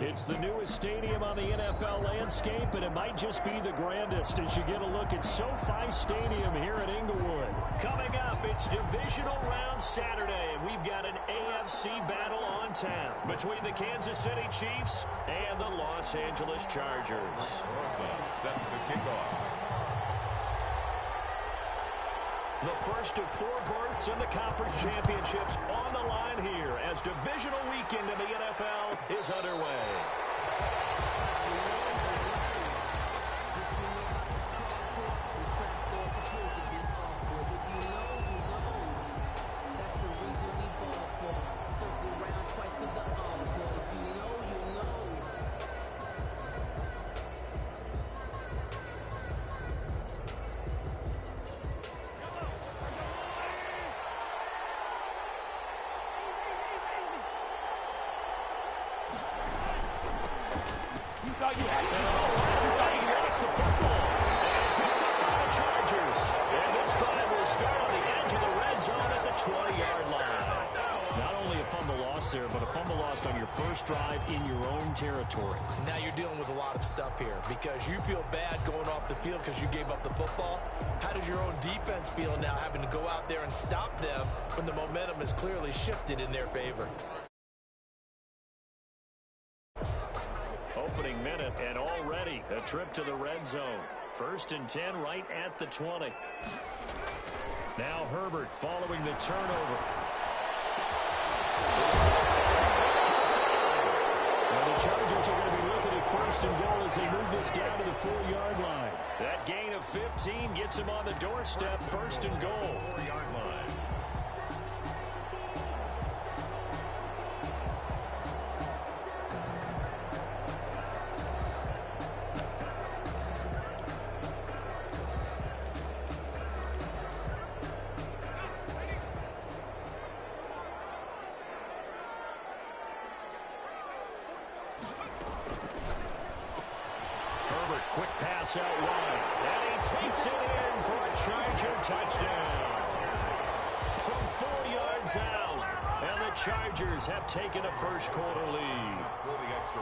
It's the newest stadium on the NFL landscape, and it might just be the grandest as you get a look at SoFi Stadium here at Inglewood. Coming up, it's Divisional Round Saturday, and we've got an AFC battle on tap between the Kansas City Chiefs and the Los Angeles Chargers. Set to kick off. The first of 4 berths in the conference championships on the line here as divisional weekend in the NFL is underway. There, but a fumble lost on your first drive in your own territory. Now you're dealing with a lot of stuff here because you feel bad going off the field because you gave up the football. How does your own defense feel now having to go out there and stop them when the momentum is clearly shifted in their favor? Opening minute and already a trip to the red zone. 1st and 10 right at the 20. Now Herbert following the turnover. Now the Chargers are going to be looking at 1st and goal as they move this down to the 4-yard line. That gain of 15 gets them on the doorstep. 1st and goal. 4-yard line. Quick pass out wide. And he takes it in for a Charger touchdown. From 4 yards out. And the Chargers have taken a first-quarter lead.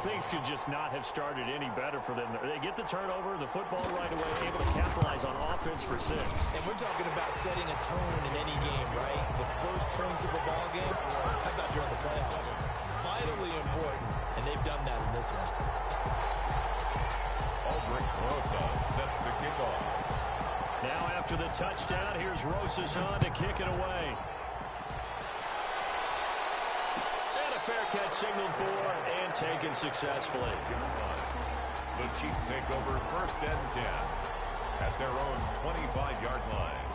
Things could just not have started any better for them. They get the turnover, the football right away, able to capitalize on offense for 6. And we're talking about setting a tone in any game, right? The first points of a ball game. How about during the playoffs? Vitally important, and they've done that in this one. Set to kick off. Now after the touchdown, here's Rosas on to kick it away. And a fair catch signaled for and taken successfully. The Chiefs take over 1st and 10 at their own 25-yard line.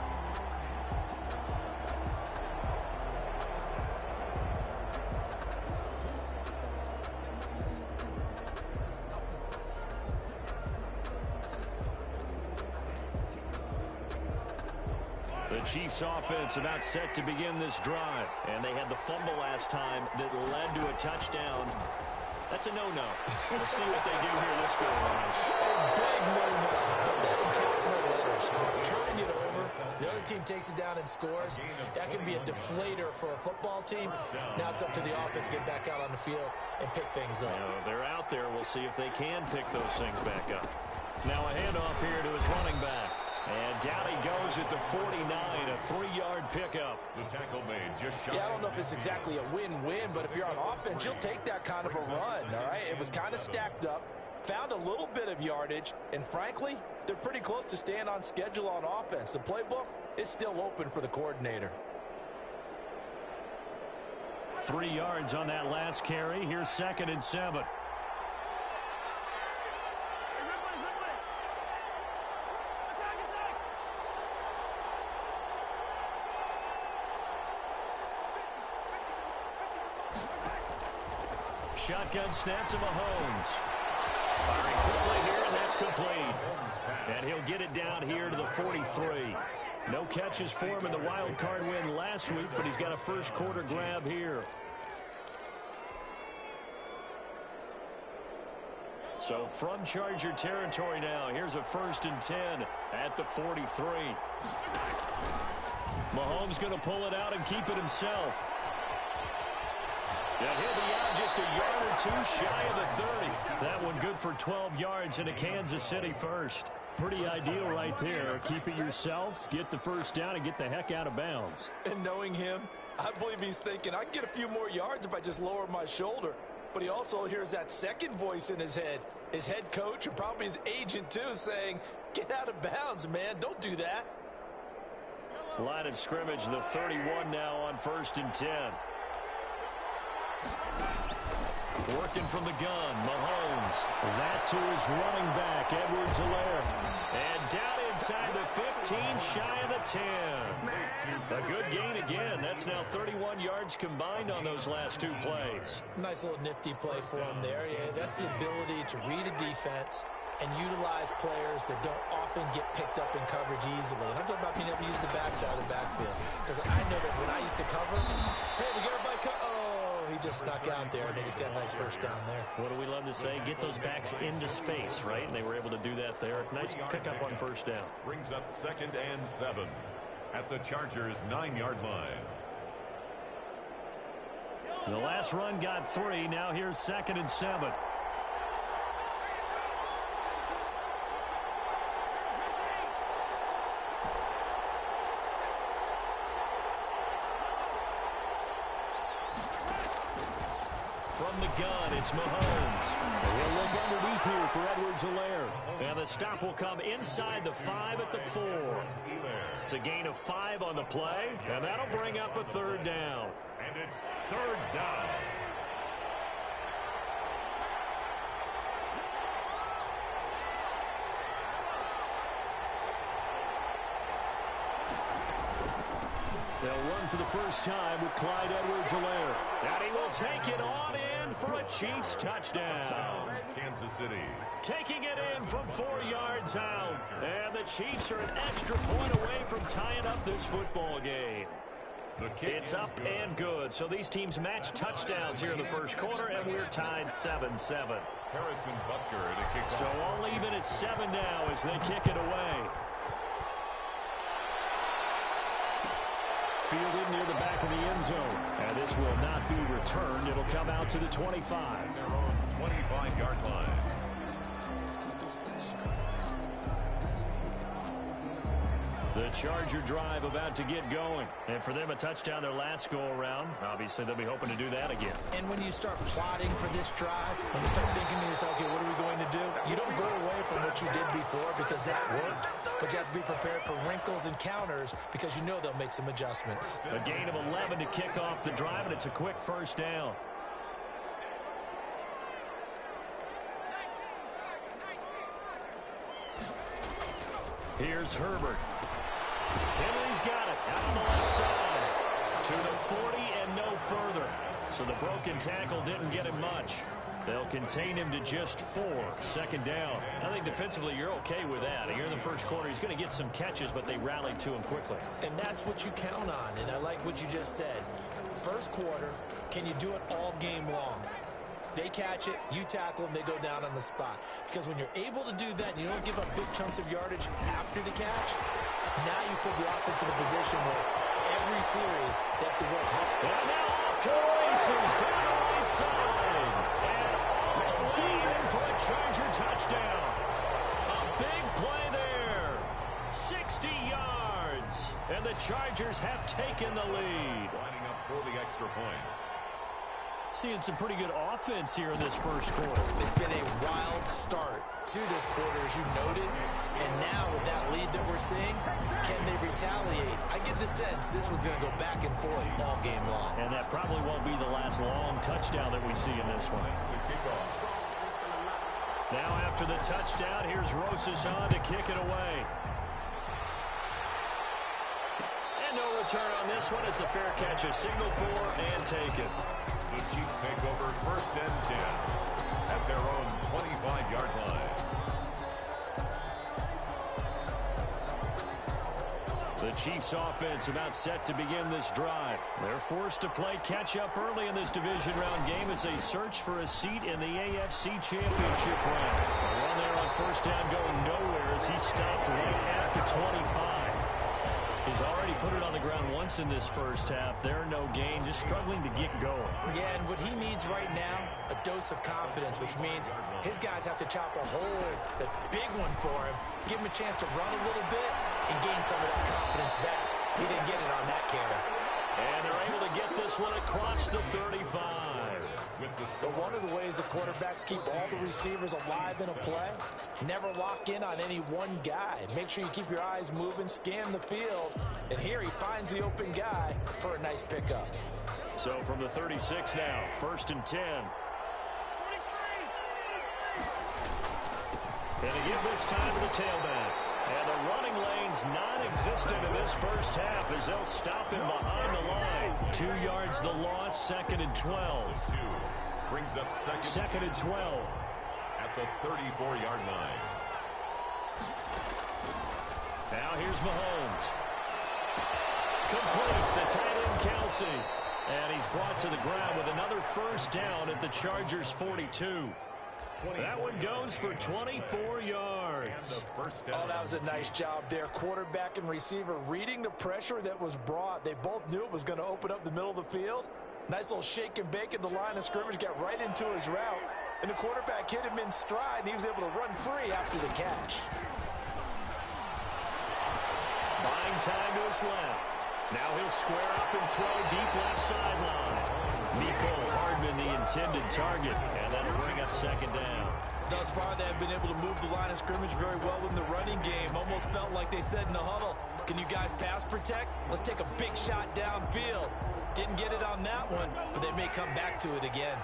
The Chiefs offense about set to begin this drive. And they had the fumble last time that led to a touchdown. That's a no-no. We'll see what they do here this go around. A big no-no. Put that in capital letters. Turning it over. The other team takes it down and scores. That can be a deflator for a football team. Now it's up to the offense to get back out on the field and pick things up. They're out there. We'll see if they can pick those things back up. Now a handoff here to his running back. And down he goes at the 49, a 3-yard pickup. The tackle made just shy. Yeah, I don't know if it's exactly a win-win, but if you're on offense, you'll take that kind of a run, all right? It was kind of stacked up, found a little bit of yardage, and frankly, they're pretty close to staying on schedule on offense. The playbook is still open for the coordinator. 3 yards on that last carry. Here's 2nd and 7. Shotgun snap to Mahomes. Firing quickly here, and that's complete. And he'll get it down here to the 43. No catches for him in the wild card win last week, but he's got a first-quarter grab here. So from Charger territory now, here's a 1st and 10 at the 43. Mahomes going to pull it out and keep it himself. And he'll be out just a yard or two shy of the 30. That one good for 12 yards into Kansas City first. Pretty ideal right there. Keep it yourself, get the first down, and get the heck out of bounds. And knowing him, I believe he's thinking, I can get a few more yards if I just lower my shoulder. But he also hears that second voice in his head. His head coach and probably his agent, too, saying, get out of bounds, man. Don't do that. Line of scrimmage, the 31 now on 1st and 10. Working from the gun, Mahomes. That's who is running back, Edwards-Helaire. And down inside the 15, shy of the 10. A good gain again. That's now 31 yards combined on those last two plays. Nice little nifty play for him there. Yeah, that's the ability to read a defense and utilize players that don't often get picked up in coverage easily. And I'm talking about being able to use the backside of the backfield. Because I know that when I used to cover, hey, we got everybody he just snuck out there, and they just got a nice first down there. What do we love to say? Get those backs into space, right? And they were able to do that there. Nice pickup on first down. Brings up 2nd and 7 at the Chargers' 9-yard line. The last run got 3. Now here's 2nd and 7. From the gun, it's Mahomes. He'll look underneath here for Edwards-Helaire. And the stop will come inside the 5 at the 4. It's a gain of 5 on the play, and that'll bring up a 3rd down. And it's 3rd down. They'll run for the first time with Clyde Edwards-Helaire. And he will take it on in for a Chiefs touchdown. Kansas City. Taking it in from 4 yards out. And the Chiefs are an extra point away from tying up this football game. It's up and good. So these teams match touchdowns here in the first quarter, and we're tied 7-7. Harrison Butker at a kickoff. So all even at 7 now as they kick it away. Fielded near the back of the end zone. And this will not be returned. It'll come out to the 25. Their own 25-yard line. The Charger drive about to get going. And for them, a touchdown their last go-around. Obviously, they'll be hoping to do that again. And when you start plotting for this drive, when you start thinking to yourself, okay, what are we going to do? You don't go away from what you did before because that worked. But you have to be prepared for wrinkles and counters because you know they'll make some adjustments. A gain of 11 to kick off the drive, and it's a quick first down. Here's Herbert. Henry's got it out on the left side to the 40 and no further. So the broken tackle didn't get him much. They'll contain him to just 4. 2nd down. I think defensively you're okay with that. Here in the first quarter, he's going to get some catches, but they rallied to him quickly. And that's what you count on, and I like what you just said. First quarter, can you do it all game long? They catch it, you tackle them, they go down on the spot. Because when you're able to do that and you don't give up big chunks of yardage after the catch, now you put the offense in a position where every series they have to work hard. And now off to the races down the right side. And all the way in for a Charger touchdown. A big play there. 60 yards. And the Chargers have taken the lead. Lining up for the extra point. Seeing some pretty good offense here in this first quarter. It's been a wild start to this quarter, as you noted. And now with that lead that we're seeing, can they retaliate? I get the sense this one's going to go back and forth all game long. And that probably won't be the last long touchdown that we see in this one. Now after the touchdown, here's Rosas on to kick it away. And no return on this one. It's a fair catch, a signal for and taken. The Chiefs take over 1st and 10 at their own 25-yard line. The Chiefs offense about set to begin this drive. They're forced to play catch-up early in this division round game as they search for a seat in the AFC Championship round. A run there on first down going nowhere as he stopped right at the 25. He's already put it on the ground once in this first half. There, no gain. Just just struggling to get going. Yeah, and what he needs right now, a dose of confidence, which means his guys have to chop a hole, the big one for him, give him a chance to run a little bit and gain some of that confidence back. He didn't get it on that carry. And they're able to get this one across the 35. But one of the ways the quarterbacks keep all the receivers alive in a play, never lock in on any one guy. Make sure you keep your eyes moving, scan the field, and here he finds the open guy for a nice pickup. So from the 36 now, 1st and 10. And they give this time to the tailback. And the running lane's non-existent in this first half as they'll stop him behind the line. 2 yards the loss, 2nd and 12. Brings up second and 12. At the 34-yard line. Now here's Mahomes. Complete, the tight end Kelsey. And he's brought to the ground with another first down at the Chargers' 42. That one goes for 24 yards. Oh, that was a nice job there. Quarterback and receiver reading the pressure that was brought. They both knew it was going to open up the middle of the field. Nice little shake and bake at the line of scrimmage, got right into his route. And the quarterback hit him in stride, and he was able to run free after the catch. Buying time to his left. Now he'll square up and throw deep left sideline. Nico Hardman, the intended target, and that'll bring up 2nd down. Thus far, they have been able to move the line of scrimmage very well in the running game. Almost felt like they said in the huddle, can you guys pass protect? Let's take a big shot downfield. Didn't get it on that one, but they may come back to it again.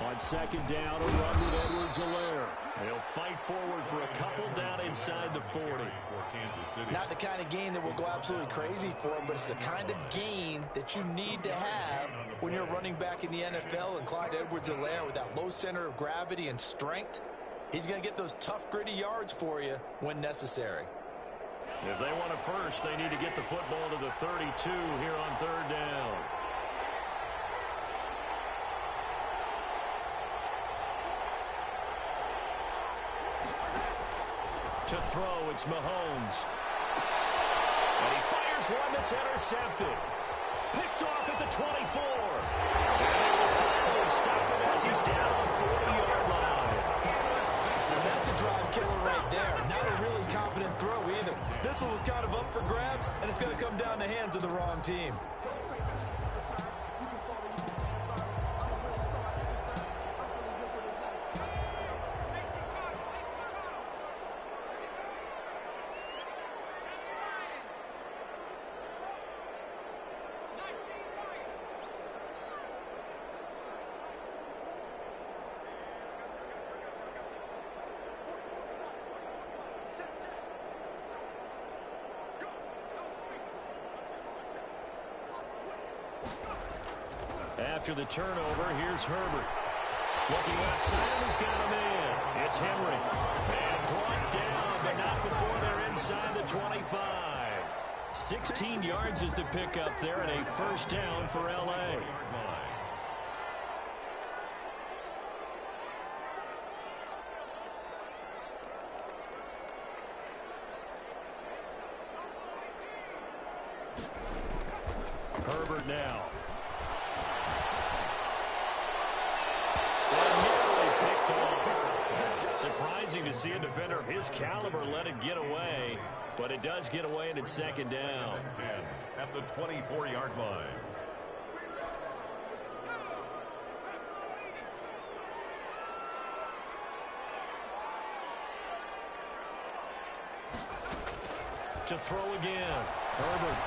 On 2nd down, a run with Edwards-Helaire. They'll fight forward for a couple down inside the 40. Not the kind of game that will go absolutely crazy for him, but it's the kind of game that you need to have when you're running back in the NFL. And Clyde Edwards-Helaire, with that low center of gravity and strength, he's going to get those tough, gritty yards for you when necessary. If they want it first, they need to get the football to the 32 here on 3rd down. To throw, it's Mahomes. And he fires one that's intercepted. Picked off at the 24. And they will finally stop him as he's down on the 40-yard line. And that's a drive killer right there. Not a really confident throw either. This one was kind of up for grabs, and it's going to come down the hands of the wrong team. After the turnover, here's Herbert. Looking outside, and he's got a man. It's Henry. And brought down, but not before they're inside the 25. 16 yards is the pickup there, and a first down for L.A. Herbert now. Surprising to see a defender of his caliber let it get away, but it does get away and it's 2nd down. At the 24-yard line. To throw again, Herbert.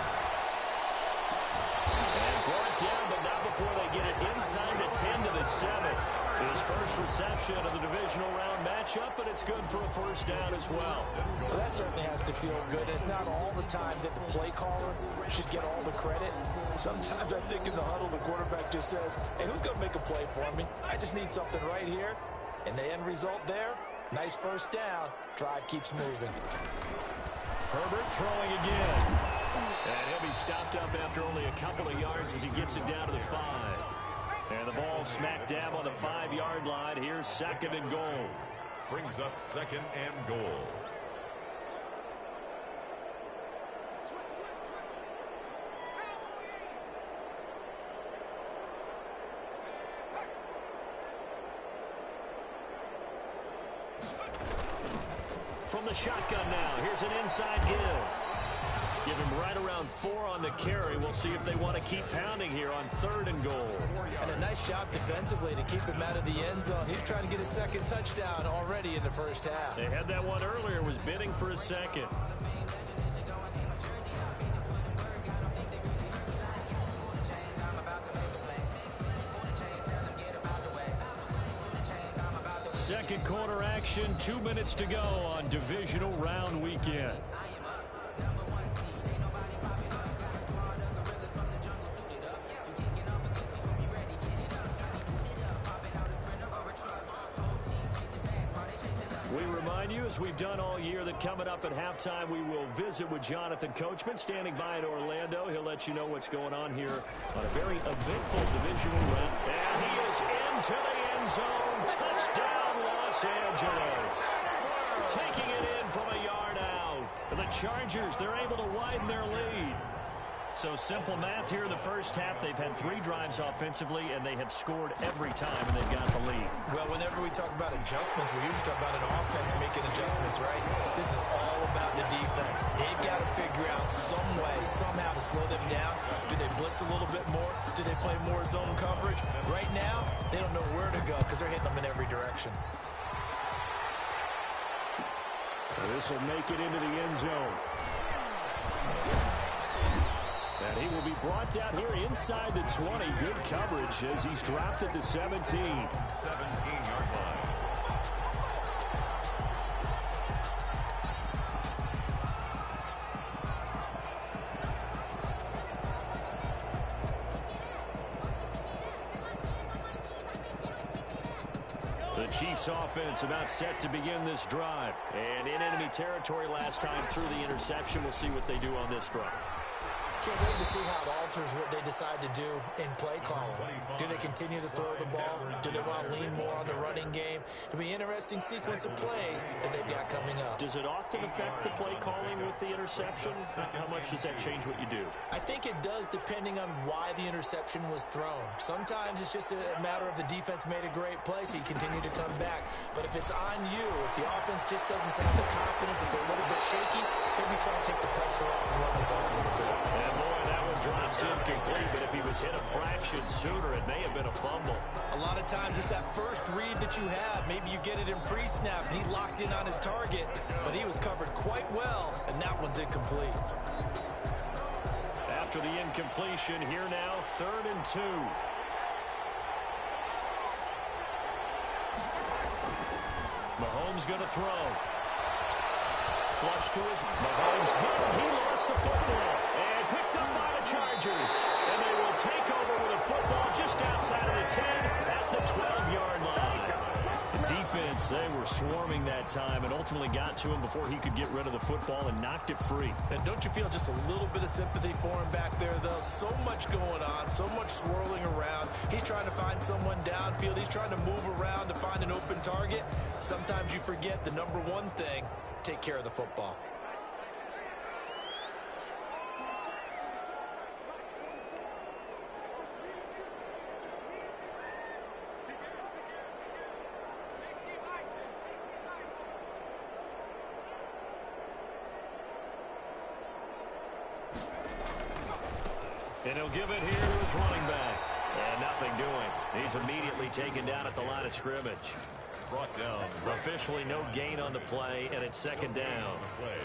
And brought down, but not before they get it inside the 10 to the 7. His first reception of the divisional round matchup, and it's good for a first down as well. Well, that certainly has to feel good. It's not all the time that the play caller should get all the credit. Sometimes I think in the huddle, the quarterback just says, hey, who's going to make a play for me? I just need something right here. And the end result there, nice first down. Drive keeps moving. Herbert throwing again. And he'll be stopped up after only a couple of yards as he gets it down to the 5. And the ball smack dab on the 5-yard line. Here's 2nd and goal. Brings up 2nd and goal. shotgun now. Here's an inside give. Give him right around 4 on the carry. We'll see if they want to keep pounding here on 3rd and goal. And a nice job defensively to keep him out of the end zone. He's trying to get his second touchdown already in the first half. They had that one earlier, was bidding for a second. Second quarter action, 2 minutes to go on divisional round weekend. We remind you, as we've done all year, that coming up at halftime, we will visit with Jonathan Coachman standing by in Orlando. He'll let you know what's going on here on a very eventful divisional round. And he is into the end zone. Touchdown, Los Angeles. Taking it in from a yard out. And the Chargers, they're able to widen their lead. So simple math here in the first half. They've had 3 drives offensively, and they have scored every time, and they've got the lead. Well, whenever we talk about adjustments, we usually talk about an offense making adjustments, right? This is all about the defense. They've got to figure out some way, somehow to slow them down. Do they blitz a little bit more? Do they play more zone coverage? Right now, they don't know where to go because they're hitting them in every direction. This will make it into the end zone. And he will be brought down here inside the 20. Good coverage as he's dropped at the 17. 17-yard line. The Chiefs offense about set to begin this drive. And in enemy territory last time through the interception. We'll see what they do on this drive. Can't wait to see how it alters what they decide to do in play calling. Do they continue to throw the ball? Do they want to lean more on the running game? It'll be an interesting sequence of plays that they've got coming up. Does it often affect the play calling with the interception? How much does that change what you do? I think it does, depending on why the interception was thrown. Sometimes it's just a matter of the defense made a great play, so you continue to come back. But if it's on you, if the offense just doesn't have the confidence, if they're a little bit shaky, maybe try and take the pressure off and run the ball a little bit. And boy, that one drops incomplete, but if he was hit a fraction sooner, it may have been a fumble. A lot of times it's that first read that you have. Maybe you get it in pre-snap, and he locked in on his target, but he was covered quite well, and that one's incomplete. After the incompletion, here now, 3rd and 2. Mahomes going to throw. Flush to his. Mahomes hit. He lost the football. And picked up by the Chargers. And they will take over with a football just outside of the 10 at the 12-yard line. The defense, they were swarming that time and ultimately got to him before he could get rid of the football and knocked it free. And don't you feel just a little bit of sympathy for him back there, though? So much going on, so much swirling around. He's trying to find someone downfield. He's trying to move around to find an open target. Sometimes you forget the number one thing: take care of the football. And he'll give it here to his running back. And nothing doing. He's immediately taken down at the line of scrimmage. Brought down. Officially no gain on the play, and it's 2nd down. Play.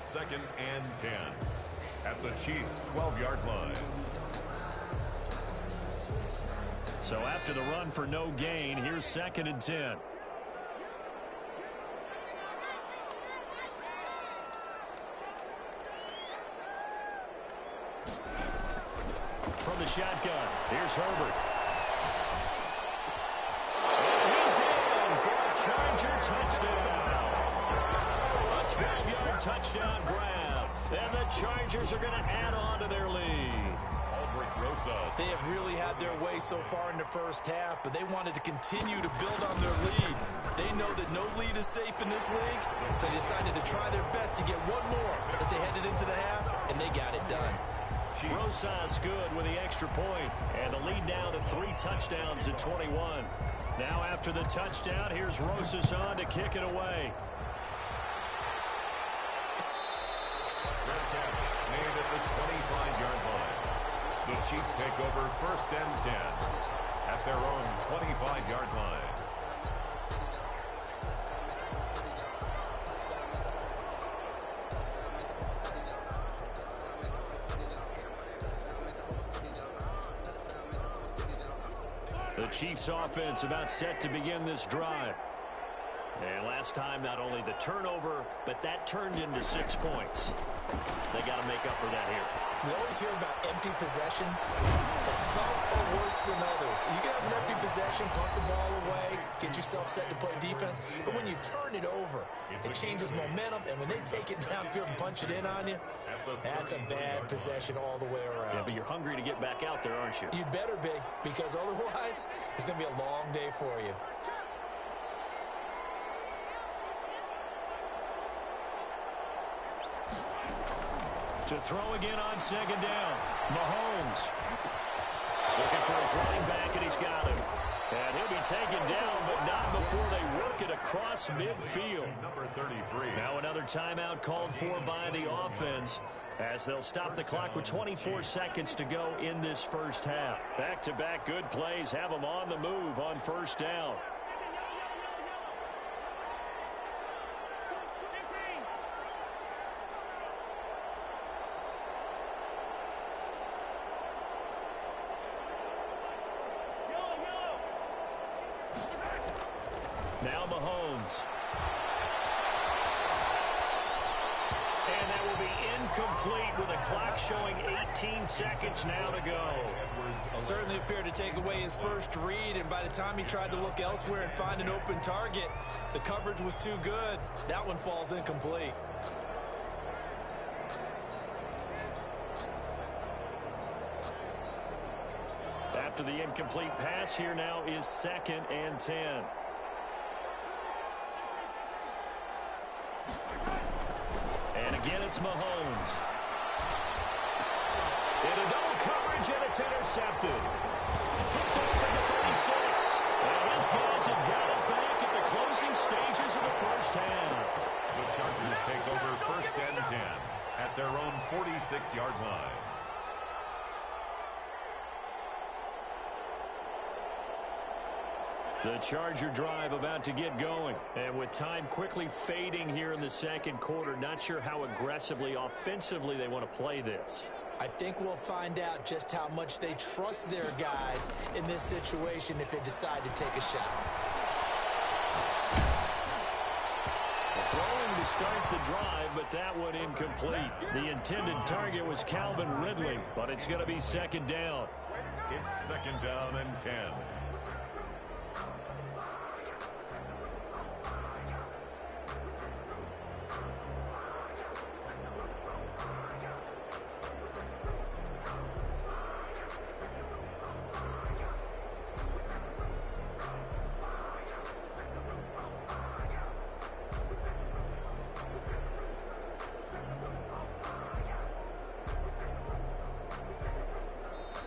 2nd and 10. At the Chiefs' 12-yard line. So after the run for no gain, here's 2nd and 10. From the shotgun, here's Herbert. And he's in for a Charger touchdown. A 12-yard touchdown grab. And the Chargers are going to add on to their lead. They have really had their way so far in the first half, but they wanted to continue to build on their lead. They know that no lead is safe in this league, so they decided to try their best to get one more as they headed into the half, and they got it done. Rosas good with the extra point, and the lead down to 3 touchdowns at 21. Now after the touchdown, here's Rosas on to kick it away. at the 25-yard line. The Chiefs take over 1st and 10 at their own 25-yard line. The Chiefs offense about set to begin this drive. And last time, not only the turnover, but that turned into 6 points. They got to make up for that here. We always hear about empty possessions, but some are worse than others. You can have an empty possession, punt the ball away, get yourself set to play defense, but when you turn it over, it changes momentum, and when they take it downfield and punch it in on you, that's a bad possession all the way around. Yeah, but you're hungry to get back out there, aren't you? You better be, because otherwise, it's going to be a long day for you. To throw again on 2nd down. Mahomes looking for his running back, and he's got him. And he'll be taken down, but not before they work it across midfield. Number 33. Now another timeout called for by the offense as they'll stop the clock with 24 seconds to go in this first half. Back-to-back good plays have them on the move on 1st down. Now Mahomes. And that will be incomplete with a clock showing 18 seconds now to go. Certainly appeared to take away his first read, and by the time he tried to look elsewhere and find an open target, the coverage was too good. That one falls incomplete. After the incomplete pass, here now is 2nd and 10. And again, it's Mahomes. Into double coverage, and it's intercepted. Picked off at the 36. And his guys have got it back at the closing stages of the first half. The Chargers take over 1st and 10 at their own 46-yard line. The Charger drive about to get going. And with time quickly fading here in the 2nd quarter, not sure how aggressively, offensively they want to play this. I think we'll find out just how much they trust their guys in this situation if they decide to take a shot. Throwing to start the drive, but that one incomplete. The intended target was Calvin Ridley, but it's going to be 2nd down. It's 2nd down and 10.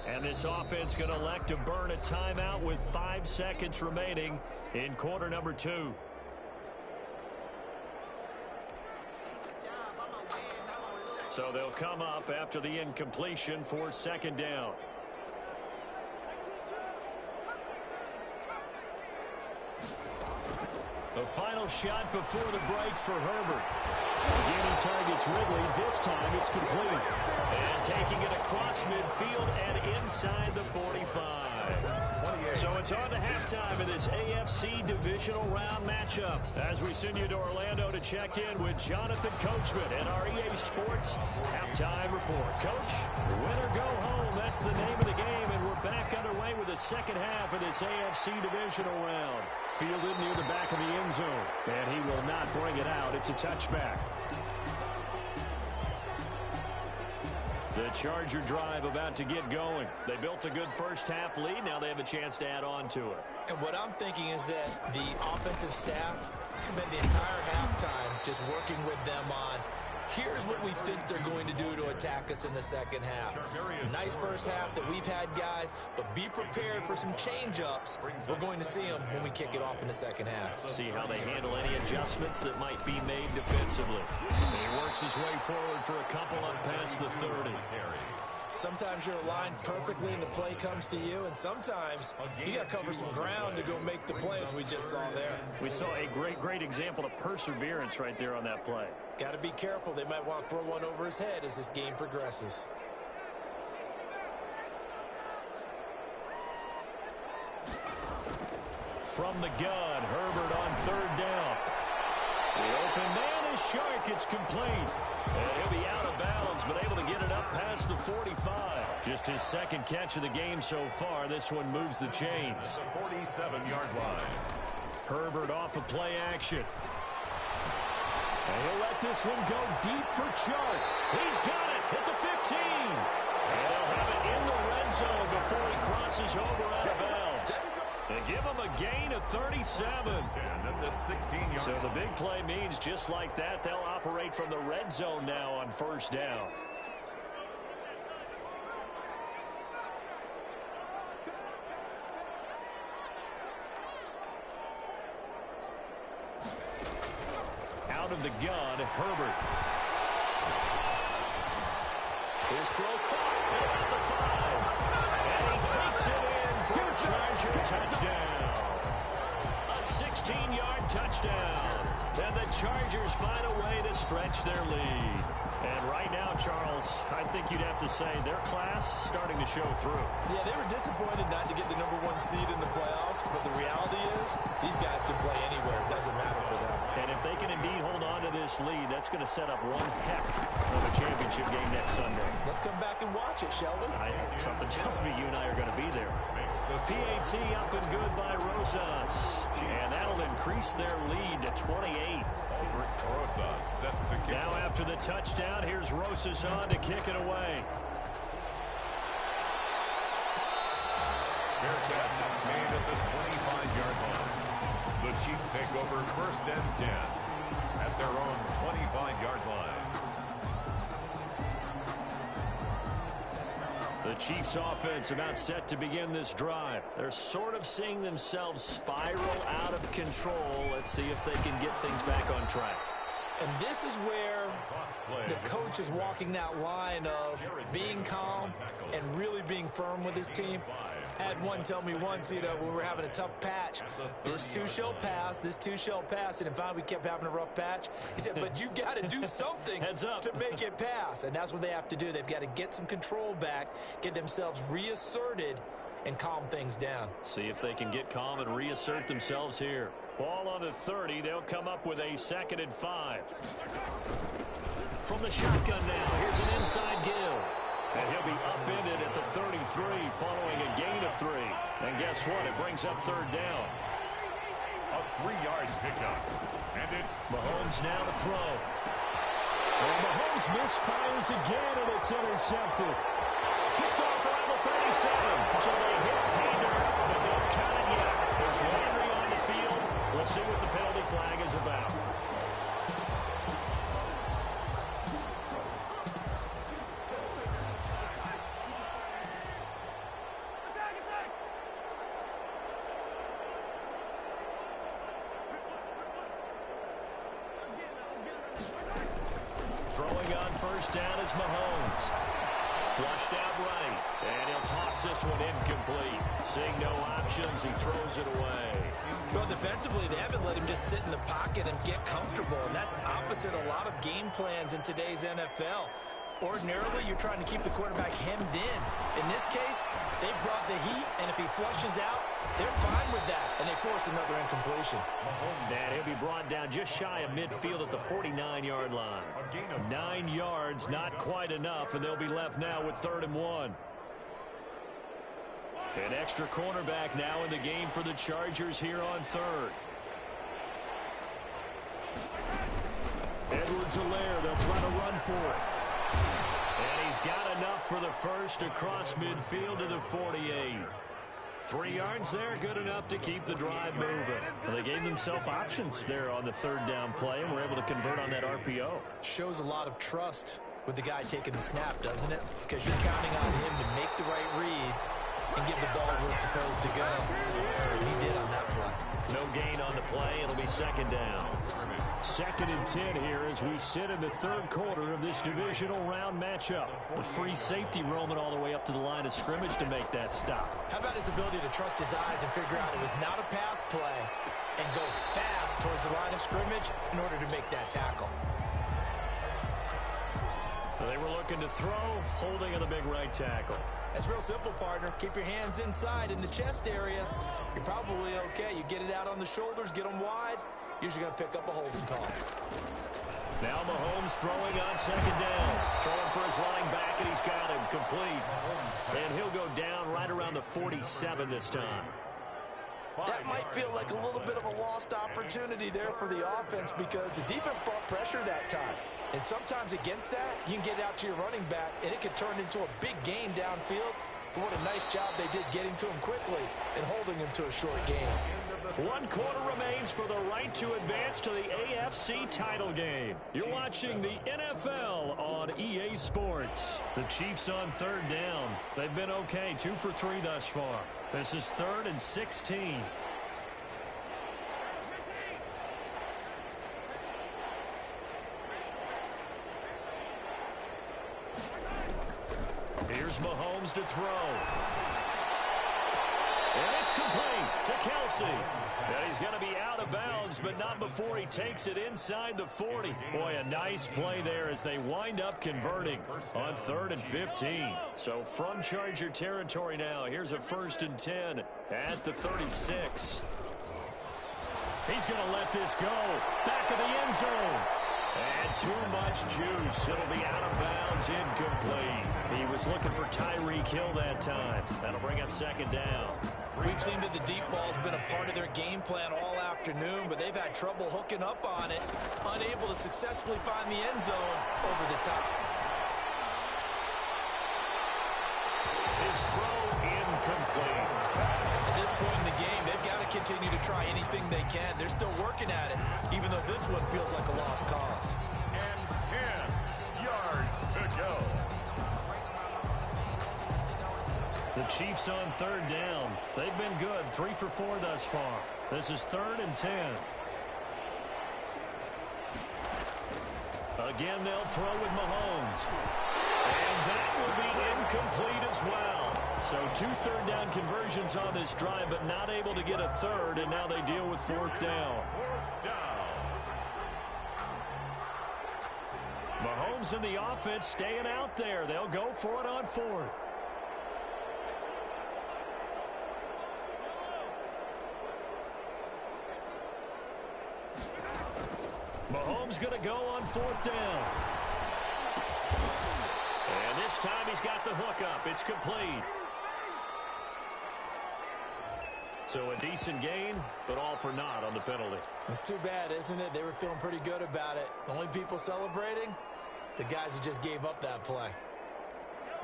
And this offense going to elect to burn a timeout with 5 seconds remaining in quarter number 2. So they'll come up after the incompletion for 2nd down. The final shot before the break for Herbert. Again, he targets Ridley. This time it's complete. And taking it across midfield and inside the 45. So it's on to halftime of this AFC divisional round matchup as we send you to Orlando to check in with Jonathan Coachman at our EA Sports Halftime Report. Coach, win or go home, that's the name of the game, and we're back underway with the second half of this AFC divisional round. Fielded near the back of the end zone, and he will not bring it out. It's a touchback. The Charger drive about to get going. They built a good first half lead. Now they have a chance to add on to it. And what I'm thinking is that the offensive staff spent the entire halftime just working with them on Here's what we think they're going to do to attack us in the second half. Nice first half that we've had, guys, but be prepared for some change-ups. We're going to see them when we kick it off in the second half. See how they handle any adjustments that might be made defensively. He works his way forward for a couple up past the 30. Sometimes you're aligned perfectly and the play comes to you, and sometimes you got to cover some ground to go make the play, as we just saw there. We saw a great example of perseverance right there on that play. Got to be careful. They might want to throw one over his head as this game progresses. From the gun, Herbert on third down. The open man is Shark. It's complete. And he'll be out of bounds, but able to get it up past the 45. Just his second catch of the game so far. This one moves the chains. The 47-yard line. Herbert off of play action. And he'll let this one go deep for Shark. He's got it at the 15. And they'll have it in the red zone before he crosses over out of bounds. They give him a gain of 37. And the 16-yard. So the big play means just like that, they'll operate from the red zone now on first down. Out of the gun, Herbert. His throw caught at about the 5. And he takes it in for a Charger touchdown. A 16-yard touchdown. And the Chargers find a way to stretch their lead. And right now, Charles, I think you'd have to say their class starting to show through. Yeah, they were disappointed not to get the #1 seed in the playoffs, but the reality is these guys can play anywhere. It doesn't matter for them. And if they can indeed hold on to this lead, that's going to set up one heck of a championship game next Sunday. Let's come back and watch it, shall we? Something tells me you and I are going to be there. PAT up and good by Rosas. And that'll increase their lead to 28. Rosas set to kick. Now after the touchdown, here's Rosas on to kick it away. Fair catch made at the 25-yard line. The Chiefs take over first and 10 at their own 25-yard line. The Chiefs offense about set to begin this drive. They're sort of seeing themselves spiral out of control. Let's see if they can get things back on track. And this is where the coach is walking that line of being calm and really being firm with his team. I had one tell me once, when we were having a tough patch, this too shall pass, this too shall pass. And in fact, we kept having a rough patch. He said, but you've got to do something to make it pass. And that's what they have to do. They've got to get some control back, get themselves reasserted, and calm things down. See if they can get calm and reassert themselves here. Ball on the 30. They'll come up with a 2nd and 5. From the shotgun now, here's an inside give. And he'll be upended at the 33 following a gain of 3. And guess what? It brings up 3rd down. A 3-yard pickup. And it's Mahomes now to throw. And Mahomes misfires again, and it's intercepted. Picked off around the 37. So they hit Pander, but don't count it yet. There's Landry on the field. We'll see what the penalty flag is about. Throwing on first down is Mahomes. Flushed out right. And he'll toss this one incomplete. Seeing no options, he throws it away. Well, defensively, they haven't let him just sit in the pocket and get comfortable. And that's opposite a lot of game plans in today's NFL. Ordinarily, you're trying to keep the quarterback hemmed in. In this case, they brought the heat, and if he flushes out, they're fine with that, and they force another incompletion. And he'll be brought down just shy of midfield at the 49-yard line. 9 yards, not quite enough, and they'll be left now with 3rd and 1. An extra cornerback now in the game for the Chargers here on 3rd. Edwards-Helaire, they'll try to run for it. And he's got enough for the first across midfield to the 48. 3 yards there, good enough to keep the drive moving. Well, they gave themselves options there on the third down play and were able to convert on that RPO. Shows a lot of trust with the guy taking the snap, doesn't it? Because you're counting on him to make the right reads and give the ball where it's supposed to go. And he did on that play. No gain on the play. It'll be second down. 2nd and 10 here as we sit in the third quarter of this divisional round matchup. The free safety roaming all the way up to the line of scrimmage to make that stop. How about his ability to trust his eyes and figure out it was not a pass play and go fast towards the line of scrimmage in order to make that tackle? They were looking to throw, holding on the big right tackle. That's real simple, partner. Keep your hands inside in the chest area. You're probably okay. You get it out on the shoulders, get them wide. Usually going to pick up a holding call. Now Mahomes throwing on second down. Throwing for his running back, and he's got him complete. And he'll go down right around the 47 this time. That might feel like a little bit of a lost opportunity there for the offense because the defense brought pressure that time. And sometimes against that, you can get out to your running back, and it could turn into a big gain downfield. But what a nice job they did getting to him quickly and holding him to a short gain. 1 quarter remains for the right to advance to the AFC title game. You're watching the NFL on EA Sports. The Chiefs on third down. They've been okay, 2 for 3 thus far. This is 3rd and 16. Here's Mahomes to throw. And it's complete to Kelsey. And he's going to be out of bounds, but not before he takes it inside the 40. Boy, a nice play there as they wind up converting on 3rd and 15. So from Charger territory now, here's a 1st and 10 at the 36. He's going to let this go. Back of the end zone. And too much juice. It'll be out of bounds, incomplete. He was looking for Tyreek Hill that time. That'll bring up second down. We've seen that the deep ball's been a part of their game plan all afternoon, but they've had trouble hooking up on it, unable to successfully find the end zone over the top. His throw incomplete. At this point in the game, they've got to continue to try anything they can. They're still working at it, even though this one feels like a lost cause. And 10 yards to go. The Chiefs on third down. They've been good, 3 for 4 thus far. This is 3rd and 10. Again, they'll throw with Mahomes. And that will be incomplete as well. So 2 third down conversions on this drive, but not able to get a third, and now they deal with 4th down. Mahomes and the offense staying out there. They'll go for it on 4th. Mahomes going to go on 4th down. And this time he's got the hook up. It's complete. So a decent gain, but all for naught on the penalty. It's too bad, isn't it? They were feeling pretty good about it. The only people celebrating, the guys who just gave up that play.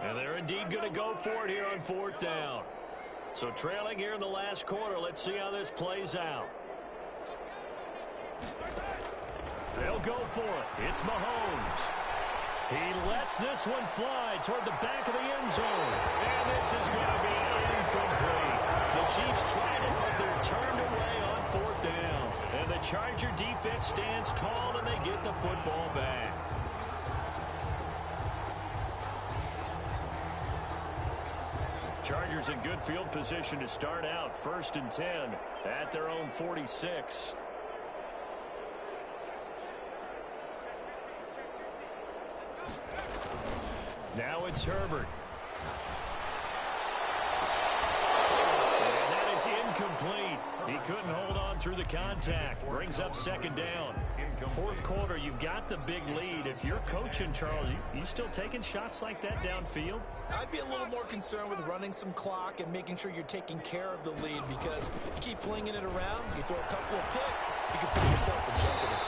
And they're indeed going to go for it here on 4th down. So trailing here in the last quarter, let's see how this plays out. They'll go for it. It's Mahomes. He lets this one fly toward the back of the end zone. And this is going to be incomplete. The Chiefs tried it, but they're turned away on 4th down. And the Charger defense stands tall, and they get the football back. Chargers in good field position to start out. 1st and 10 at their own 46. Now it's Herbert. And that is incomplete. He couldn't hold on through the contact. Brings up second down. 4th quarter, you've got the big lead. If you're coaching, Charles, you still taking shots like that downfield? I'd be a little more concerned with running some clock and making sure you're taking care of the lead, because you keep flinging it around, you throw a couple of picks, you can put yourself in jeopardy.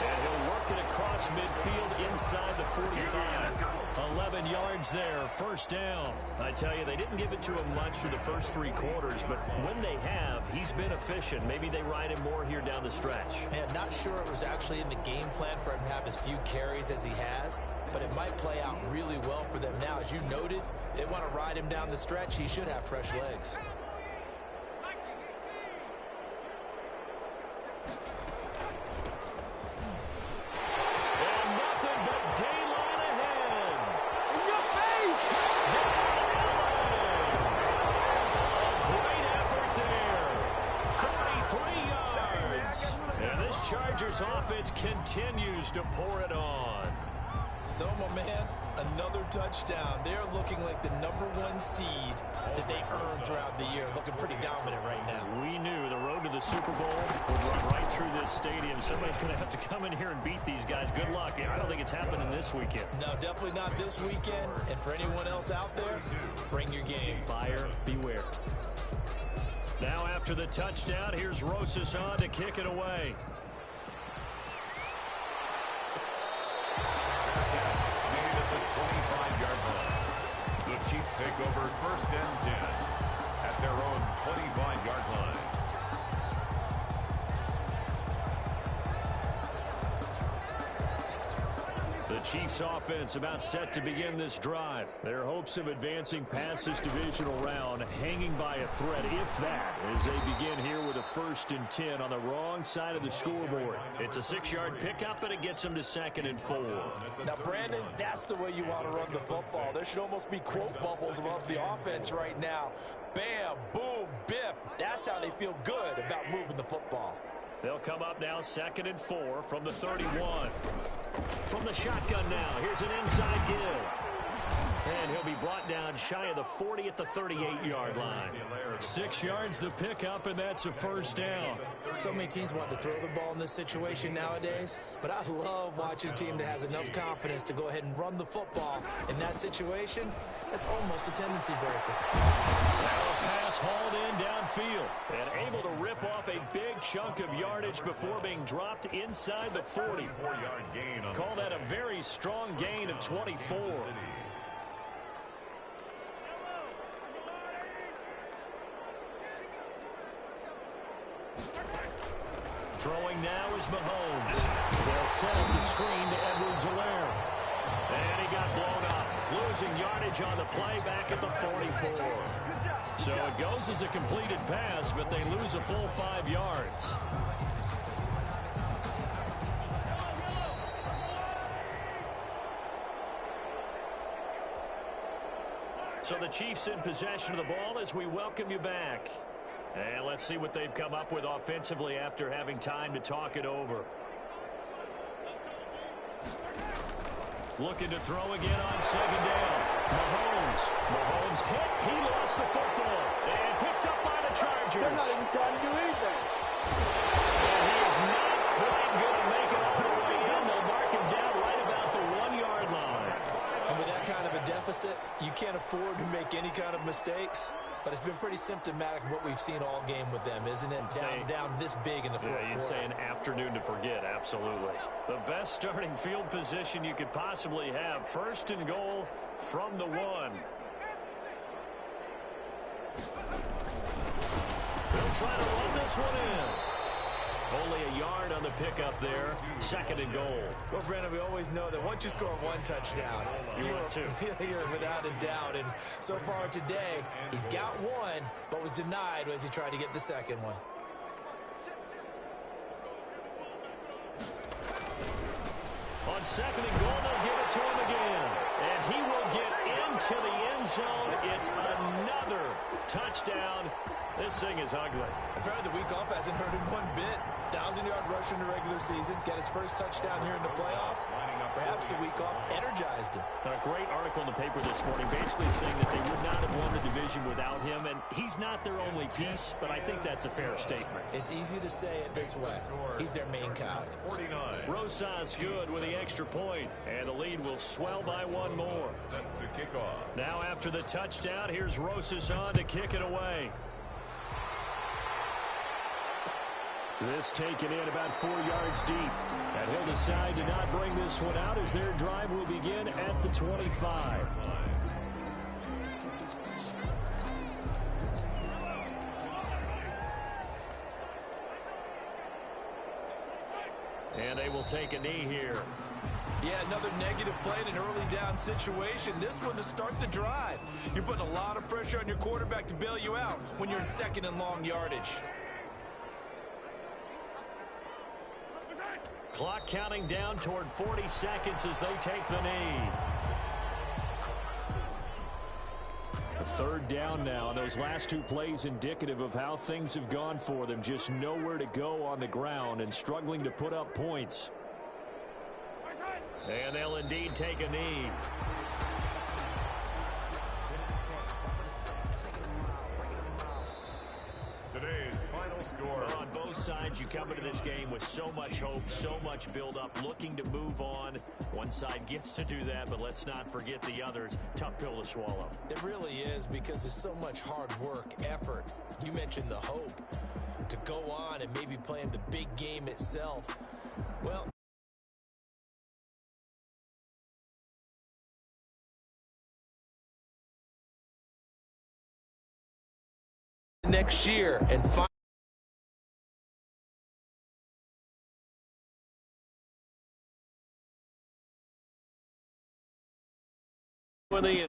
And he'll work it across midfield inside the 45. 11 yards there, first down. I tell you, they didn't give it to him much through the first 3 quarters, but when they have, he's been efficient. Maybe they ride him more here down the stretch. Man, not sure it was actually in the game plan for him to have as few carries as he has, but it might play out really well for them now. As you noted, they want to ride him down the stretch. He should have fresh legs. Chargers offense continues to pour it on. So, my man, another touchdown. They're looking like the #1 seed that they earned throughout the year. Looking pretty dominant right now. We knew the road to the Super Bowl would run right through this stadium. Somebody's going to have to come in here and beat these guys. Good luck. I don't think it's happening this weekend. No, definitely not this weekend. And for anyone else out there, bring your game. Buyer beware. Now after the touchdown, here's Rosas on to kick it away. Made at the 25-yard line. The Chiefs take over first and 10 at their own 25-yard line. The Chiefs offense about set to begin this drive. Their hopes of advancing past this divisional round hanging by a thread, if that, as they begin here with a 1st and 10 on the wrong side of the scoreboard. It's a 6-yard pickup, and it gets them to 2nd and 4. Now, Brandon, that's the way you want to run the football. There should almost be quote bubbles above the offense right now. Bam, boom, biff. That's how they feel good about moving the football. They'll come up now 2nd and 4 from the 31. From the shotgun now, here's an inside give. And he'll be brought down shy of the 40 at the 38-yard line. 6 yards the pickup, and that's a 1st down. So many teams want to throw the ball in this situation nowadays, but I love watching a team that has enough confidence to go ahead and run the football. In that situation, that's almost a tendency breaker. Now a pass hauled in downfield and able to rip off a big chunk of yardage before being dropped inside the 40. 4-yard gain. Call that a very strong gain of 24. Throwing now is Mahomes. They'll send the screen to Edwards-Helaire. And he got blown up. Losing yardage on the play back at the 44. So it goes as a completed pass, but they lose a full 5 yards. So the Chiefs in possession of the ball as we welcome you back. And let's see what they've come up with offensively after having time to talk it over. Looking to throw again on 2nd down. Mahomes hit. He lost the football. And picked up by the Chargers. They're not even trying to do anything. And he is not quite going to make it all the way in. They'll mark him down right about the 1-yard line. And with that kind of a deficit, you can't afford to make any kind of mistakes. But it's been pretty symptomatic of what we've seen all game with them, isn't it? Down this big in the fourth quarter. You'd say an afternoon to forget, absolutely. The best starting field position you could possibly have. 1st and goal from the 1. They'll try to run this one in. Only a yard on the pickup there. 2nd and goal. Well, Brandon, we always know that once you score 1 touchdown, you're without a doubt. And so far today, he's got 1, but was denied as he tried to get the 2nd one. On 2nd and goal, they'll give it to him again. And he will get into the end zone. It's another touchdown. This thing is ugly. Apparently the week off hasn't hurt him one bit. 1,000-yard rush in the regular season. Got his first touchdown here in the playoffs. Perhaps the week off energized him. A great article in the paper this morning basically saying that they would not have won the division without him. And he's not their only piece, but I think that's a fair statement. It's easy to say it this way. He's their main cog. Rosas good with the extra point, and the lead will swell by 1 more. Set to kick off. Now after the touchdown, here's Rosas on to kick it away. This taken in about 4 yards deep. And he'll decide to not bring this one out as their drive will begin at the 25. And they will take a knee here. Yeah, another negative play in an early down situation. This one to start the drive. You're putting a lot of pressure on your quarterback to bail you out when you're in second and long yardage. Clock counting down toward 40 seconds as they take the knee. A third down now, and those last two plays indicative of how things have gone for them. Just nowhere to go on the ground and struggling to put up points. And they'll indeed take a knee. Today's final score. Well, on both sides, you come into this game with so much hope, so much build-up, looking to move on. One side gets to do that, but let's not forget the others. Tough pill to swallow. It really is, because there's so much hard work, effort. You mentioned the hope to go on and maybe play in the big game itself. Well, next year and find When they